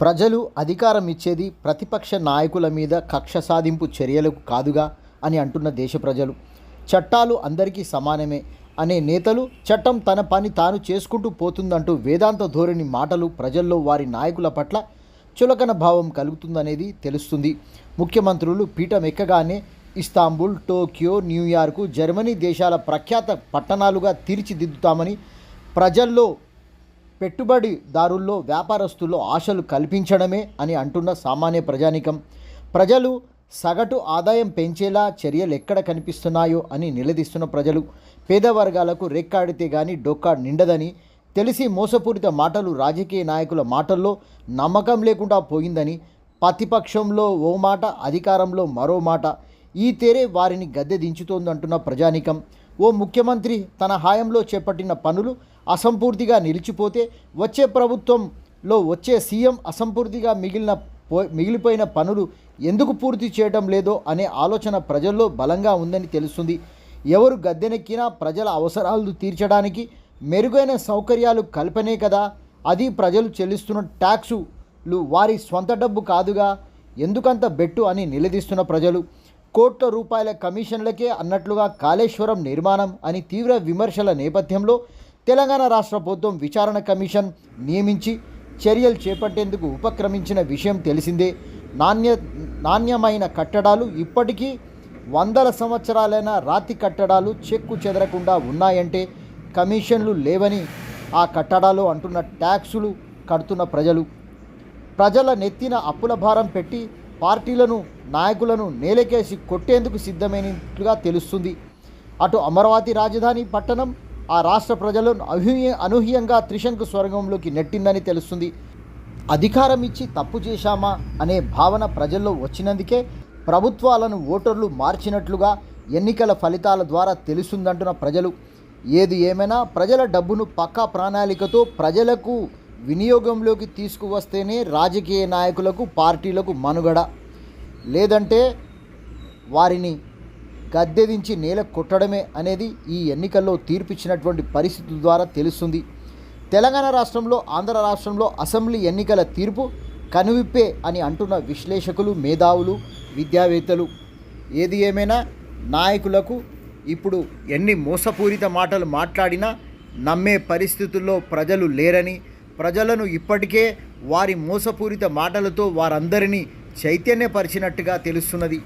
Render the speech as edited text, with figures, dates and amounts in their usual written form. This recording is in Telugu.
ప్రజలు అధికారం ఇచ్చేది ప్రతిపక్ష నాయకుల మీద కక్ష సాధింపు చర్యలకు కాదుగా అని అంటున్న దేశ ప్రజలు. చట్టాలు అందరికీ సమానమే అనే నేతలు చట్టం తన పని తాను చేసుకుంటూ పోతుందంటూ వేదాంత ధోరణి మాటలు ప్రజల్లో వారి నాయకుల పట్ల చులకన భావం కలుగుతుందనేది తెలుస్తుంది. ముఖ్యమంత్రులు పీఠం ఎక్కగానే ఇస్తాంబుల్, టోక్యో, న్యూయార్కు, జర్మనీ దేశాల ప్రఖ్యాత పట్టణాలుగా తీర్చిదిద్దుతామని ప్రజల్లో, పెట్టుబడిదారుల్లో, వ్యాపారస్తుల్లో ఆశలు కల్పించడమే అని అంటున్న సామాన్య ప్రజానీకం. ప్రజలు సగటు ఆదాయం పెంచేలా చర్యలు ఎక్కడ కనిపిస్తున్నాయో అని నిలదీస్తున్న ప్రజలు. పేద వర్గాలకు రెక్కాడితే గానీ డొక్కా నిండదని తెలిసి మోసపూరిత మాటలు రాజకీయ నాయకుల మాటల్లో నమ్మకం లేకుండా పోయిందని, ప్రతిపక్షంలో ఓ మాట, అధికారంలో మరో మాట, ఈ తేరే వారిని గద్దె దించుతోందంటున్న ప్రజానీకం. ఓ ముఖ్యమంత్రి తన హయాంలో చేపట్టిన పనులు అసంపూర్తిగా నిలిచిపోతే వచ్చే ప్రభుత్వంలో వచ్చే సీఎం అసంపూర్తిగా మిగిలిపోయిన పనులు ఎందుకు పూర్తి చేయడం లేదో అనే ఆలోచన ప్రజల్లో బలంగా ఉందని తెలుస్తుంది. ఎవరు గద్దెనెక్కినా ప్రజల అవసరాలు తీర్చడానికి మెరుగైన సౌకర్యాలు కల్పనే కదా. అది ప్రజలు చెల్లిస్తున్న ట్యాక్సులు వారి స్వంత డబ్బు కాదుగా, ఎందుకంత బెట్టు అని నిలదీస్తున్న ప్రజలు. కోట్ల రూపాయల కమిషన్లకే అన్నట్లుగా కాళేశ్వరం నిర్మాణం అని తీవ్ర విమర్శల నేపథ్యంలో తెలంగాణ రాష్ట్ర ప్రభుత్వం విచారణ కమిషన్ నియమించి చర్యలు చేపట్టేందుకు ఉపక్రమించిన విషయం తెలిసిందే. నాణ్యమైన కట్టడాలు ఇప్పటికీ వందల సంవత్సరాలైన రాతి కట్టడాలు చెక్కు చెదరకుండా ఉన్నాయంటే కమిషన్లు లేవని ఆ కట్టడాలు అంటున్న ట్యాక్సులు కడుతున్న ప్రజల నెత్తిన అప్పుల భారం పెట్టి పార్టీలను, నాయకులను నేలకేసి కొట్టేందుకు సిద్ధమైనట్లుగా తెలుస్తుంది. అటు అమరావతి రాజధాని పట్టణం ఆ రాష్ట్ర ప్రజలను అనూహ్యంగా త్రిశంకు స్వర్గంలోకి నెట్టిందని తెలుస్తుంది. అధికారం ఇచ్చి తప్పు చేశామా అనే భావన ప్రజల్లో వచ్చినందుకే ప్రభుత్వాలను ఓటర్లు మార్చినట్లుగా ఎన్నికల ఫలితాల ద్వారా తెలుస్తుందంటున్న ప్రజలు. ఏది ఏమైనా ప్రజల డబ్బును పక్కా ప్రణాళికతో ప్రజలకు వినియోగంలోకి తీసుకువస్తేనే రాజకీయ నాయకులకు, పార్టీలకు మనుగడ. లేదంటే వారిని గద్దెదించి నేల కొట్టడమే అనేది ఈ ఎన్నికల్లో తీర్పిచ్చినటువంటి పరిస్థితుల ద్వారా తెలుస్తుంది. తెలంగాణ రాష్ట్రంలో, ఆంధ్ర రాష్ట్రంలో అసెంబ్లీ ఎన్నికల తీర్పు కనువిప్పే అని అంటున్న విశ్లేషకులు, మేధావులు, విద్యావేత్తలు. ఏది ఏమైనా నాయకులకు ఇప్పుడు ఎన్ని మోసపూరిత మాటలు మాట్లాడినా నమ్మే పరిస్థితుల్లో ప్రజలు లేరని, ప్రజలను ఇప్పటికే వారి మోసపూరిత మాటలతో వారందరినీ చైతన్యపరిచినట్టుగా తెలుస్తున్నది.